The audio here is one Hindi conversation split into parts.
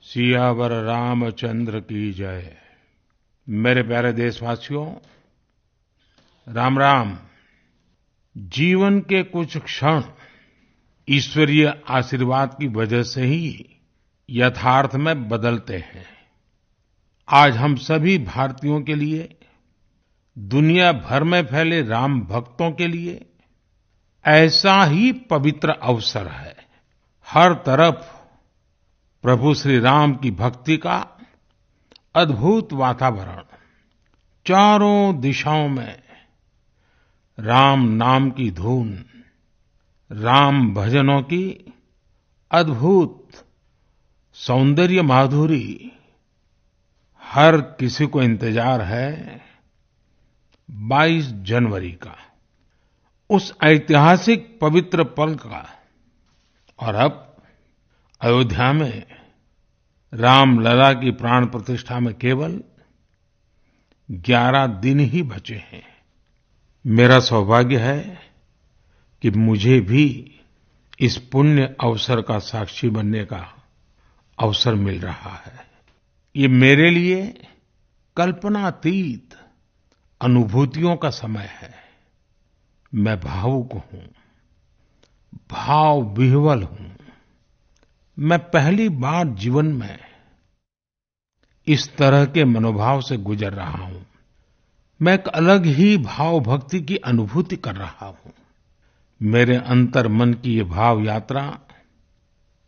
सियावर रामचंद्र की जय। मेरे प्यारे देशवासियों, राम राम। जीवन के कुछ क्षण ईश्वरीय आशीर्वाद की वजह से ही यथार्थ में बदलते हैं। आज हम सभी भारतीयों के लिए, दुनिया भर में फैले राम भक्तों के लिए ऐसा ही पवित्र अवसर है। हर तरफ प्रभु श्री राम की भक्ति का अद्भुत वातावरण, चारों दिशाओं में राम नाम की धून, राम भजनों की अद्भुत सौंदर्य माधुरी। हर किसी को इंतजार है 22 जनवरी का, उस ऐतिहासिक पवित्र पल का। और अब अयोध्या में रामलला की प्राण प्रतिष्ठा में केवल 11 दिन ही बचे हैं। मेरा सौभाग्य है कि मुझे भी इस पुण्य अवसर का साक्षी बनने का अवसर मिल रहा है। ये मेरे लिए कल्पनातीत अनुभूतियों का समय है। मैं भावुक हूँ, भाव विह्वल हूँ। मैं पहली बार जीवन में इस तरह के मनोभाव से गुजर रहा हूँ। मैं एक अलग ही भाव भक्ति की अनुभूति कर रहा हूँ। मेरे अंतर मन की ये भाव यात्रा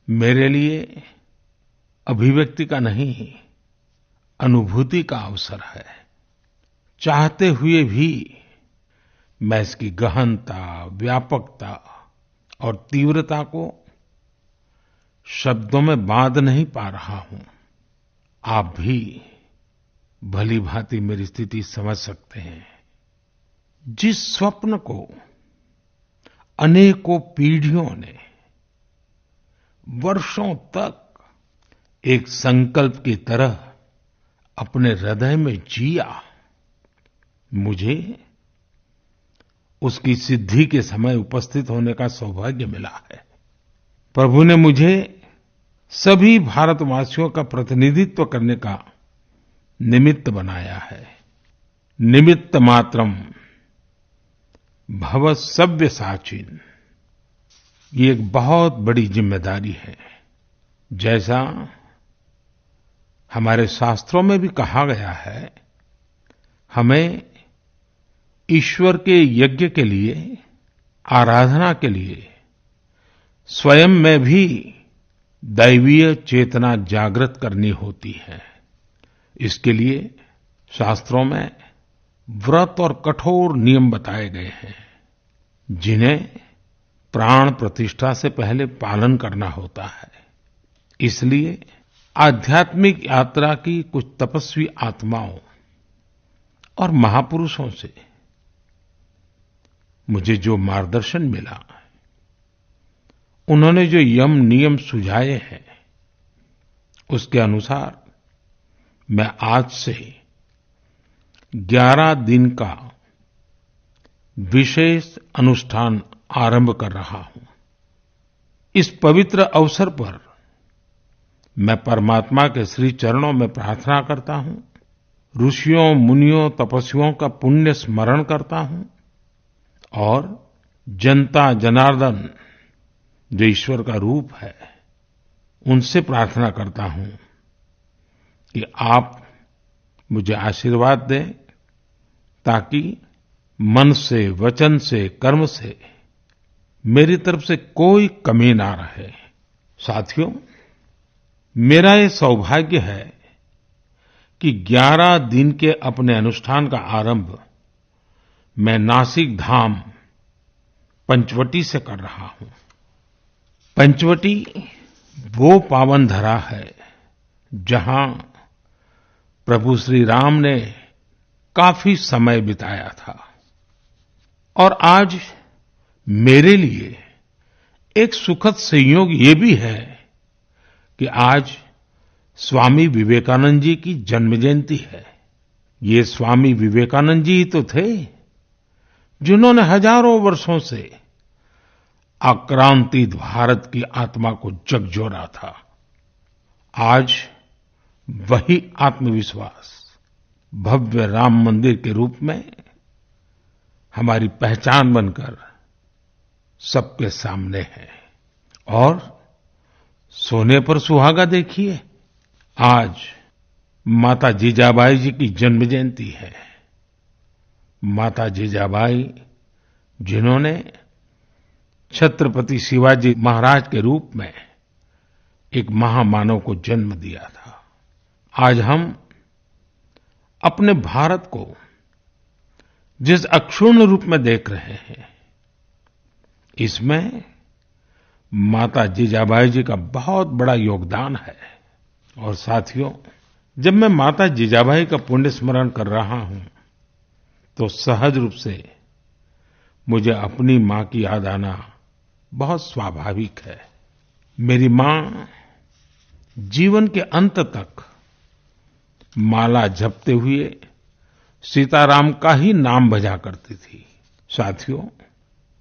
मेरे लिए अभिव्यक्ति का नहीं, अनुभूति का अवसर है। चाहते हुए भी मैं इसकी गहनता, व्यापकता और तीव्रता को शब्दों में बांध नहीं पा रहा हूँ। आप भी भलीभांति मेरी स्थिति समझ सकते हैं। जिस स्वप्न को अनेकों पीढ़ियों ने वर्षों तक एक संकल्प की तरह अपने हृदय में जिया, मुझे उसकी सिद्धि के समय उपस्थित होने का सौभाग्य मिला है। प्रभु ने मुझे सभी भारतवासियों का प्रतिनिधित्व करने का निमित्त बनाया है। निमित्त मात्रम भव सव्यसाचिन। ये एक बहुत बड़ी जिम्मेदारी है। जैसा हमारे शास्त्रों में भी कहा गया है, हमें ईश्वर के यज्ञ के लिए, आराधना के लिए स्वयं में भी दैवीय चेतना जागृत करनी होती है। इसके लिए शास्त्रों में व्रत और कठोर नियम बताए गए हैं, जिन्हें प्राण प्रतिष्ठा से पहले पालन करना होता है। इसलिए आध्यात्मिक यात्रा की कुछ तपस्वी आत्माओं और महापुरुषों से मुझे जो मार्गदर्शन मिला, उन्होंने जो यम नियम सुझाए हैं, उसके अनुसार मैं आज से 11 दिन का विशेष अनुष्ठान आरंभ कर रहा हूँ। इस पवित्र अवसर पर मैं परमात्मा के श्री चरणों में प्रार्थना करता हूँ, ऋषियों, मुनियों, तपस्वियों का पुण्य स्मरण करता हूँ और जनता जनार्दन, जो ईश्वर का रूप है, उनसे प्रार्थना करता हूँ कि आप मुझे आशीर्वाद दें, ताकि मन से, वचन से, कर्म से मेरी तरफ से कोई कमी ना रहे। साथियों, मेरा ये सौभाग्य है कि 11 दिन के अपने अनुष्ठान का आरंभ मैं नासिक धाम पंचवटी से कर रहा हूँ। पंचवटी वो पावन धरा है जहाँ प्रभु श्री राम ने काफी समय बिताया था। और आज मेरे लिए एक सुखद संयोग ये भी है कि आज स्वामी विवेकानंद जी की जन्म जयंती है। ये स्वामी विवेकानंद जी ही तो थे जिन्होंने हजारों वर्षों से आक्रांतित भारत की आत्मा को झकझोरा था। आज वही आत्मविश्वास भव्य राम मंदिर के रूप में हमारी पहचान बनकर सबके सामने है। और सोने पर सुहागा देखिए, आज माता जीजाबाई जी की जन्म जयंती है। माता जीजाबाई जिन्होंने छत्रपति शिवाजी महाराज के रूप में एक महामानव को जन्म दिया था। आज हम अपने भारत को जिस अक्षुण्ण रूप में देख रहे हैं, इसमें माता जीजाबाई जी का बहुत बड़ा योगदान है। और साथियों, जब मैं माता जीजाबाई का पुण्य स्मरण कर रहा हूं तो सहज रूप से मुझे अपनी मां की याद आना बहुत स्वाभाविक है। मेरी मां जीवन के अंत तक माला जपते हुए सीताराम का ही नाम भजा करती थी। साथियों,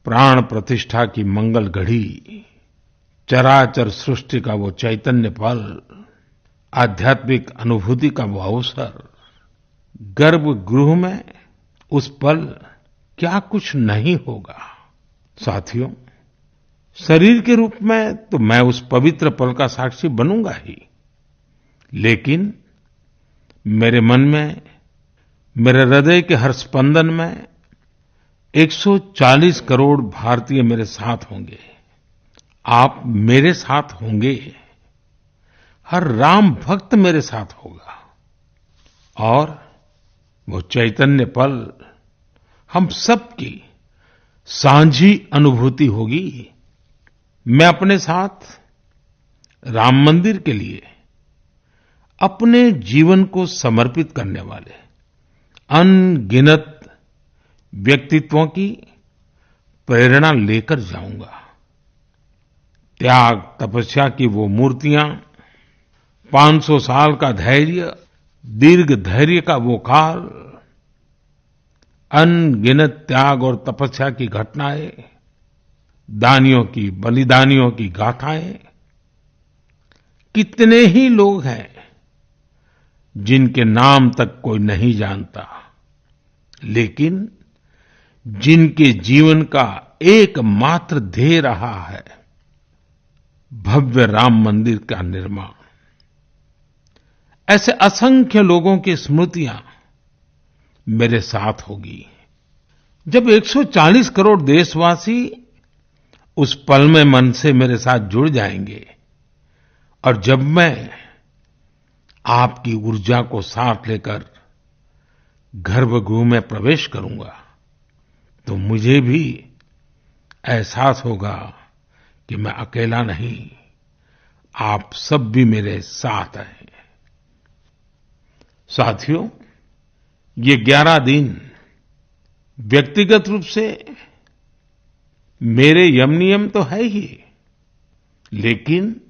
प्राण प्रतिष्ठा की मंगल घड़ी, चराचर सृष्टि का वो चैतन्य पल, आध्यात्मिक अनुभूति का वो अवसर, गर्भगृह में उस पल क्या कुछ नहीं होगा। साथियों, शरीर के रूप में तो मैं उस पवित्र पल का साक्षी बनूंगा ही, लेकिन मेरे मन में, मेरे हृदय के हर स्पंदन में 140 करोड़ भारतीय मेरे साथ होंगे। आप मेरे साथ होंगे, हर राम भक्त मेरे साथ होगा और वो चैतन्य पल हम सबकी साझी अनुभूति होगी। मैं अपने साथ राम मंदिर के लिए अपने जीवन को समर्पित करने वाले अनगिनत व्यक्तित्वों की प्रेरणा लेकर जाऊंगा। त्याग तपस्या की वो मूर्तियां, 500 साल का धैर्य, दीर्घ धैर्य का वो काल, अनगिनत त्याग और तपस्या की घटनाएं, दानियों की, बलिदानियों की गाथाएं, कितने ही लोग हैं जिनके नाम तक कोई नहीं जानता, लेकिन जिनके जीवन का एकमात्र ध्येय रहा है भव्य राम मंदिर का निर्माण। ऐसे असंख्य लोगों की स्मृतियां मेरे साथ होगी। जब 140 करोड़ देशवासी उस पल में मन से मेरे साथ जुड़ जाएंगे और जब मैं आपकी ऊर्जा को साथ लेकर गर्भगृह में प्रवेश करूंगा तो मुझे भी एहसास होगा कि मैं अकेला नहीं, आप सब भी मेरे साथ हैं। साथियों, ये 11 दिन व्यक्तिगत रूप से मेरे यम नियम तो है ही, लेकिन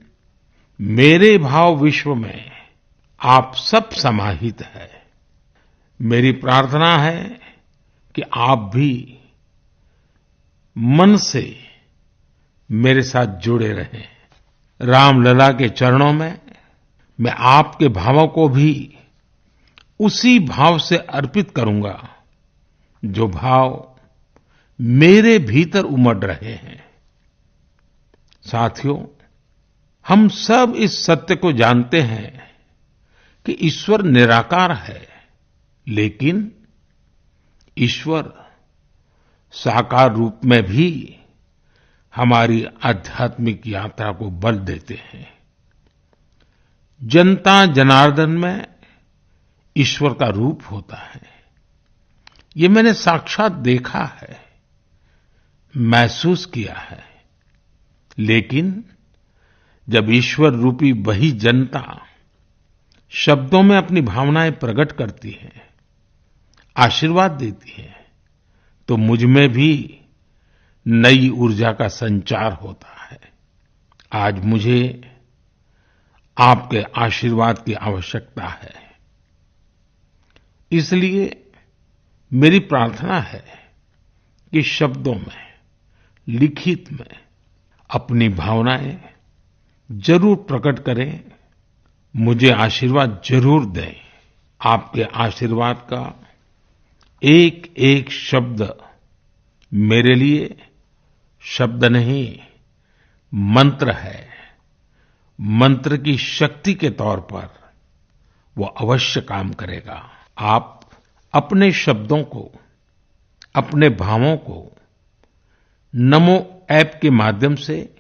मेरे भाव विश्व में आप सब समाहित है। मेरी प्रार्थना है कि आप भी मन से मेरे साथ जुड़े रहें। रामलला के चरणों में मैं आपके भावों को भी उसी भाव से अर्पित करूंगा जो भाव मेरे भीतर उमड़ रहे हैं। साथियों, हम सब इस सत्य को जानते हैं कि ईश्वर निराकार है, लेकिन ईश्वर साकार रूप में भी हमारी आध्यात्मिक यात्रा को बल देते हैं। जनता जनार्दन में ईश्वर का रूप होता है, ये मैंने साक्षात देखा है, महसूस किया है। लेकिन जब ईश्वर रूपी वही जनता शब्दों में अपनी भावनाएं प्रकट करती है, आशीर्वाद देती है, तो मुझ में भी नई ऊर्जा का संचार होता है। आज मुझे आपके आशीर्वाद की आवश्यकता है, इसलिए मेरी प्रार्थना है कि शब्दों में, लिखित में अपनी भावनाएं जरूर प्रकट करें मुझे आशीर्वाद जरूर दें। आपके आशीर्वाद का एक एक शब्द मेरे लिए शब्द नहीं, मंत्र है। मंत्र की शक्ति के तौर पर वो अवश्य काम करेगा। आप अपने शब्दों को, अपने भावों को नमो ऐप के माध्यम से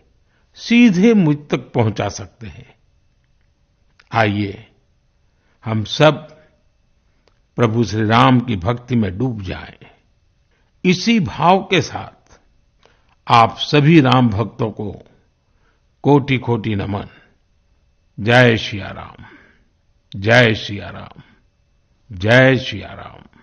सीधे मुझ तक पहुंचा सकते हैं। आइए हम सब प्रभु श्री राम की भक्ति में डूब जाएं। इसी भाव के साथ आप सभी राम भक्तों को कोटि-कोटि नमन। जय सिया राम, जय सिया राम, जय सिया राम।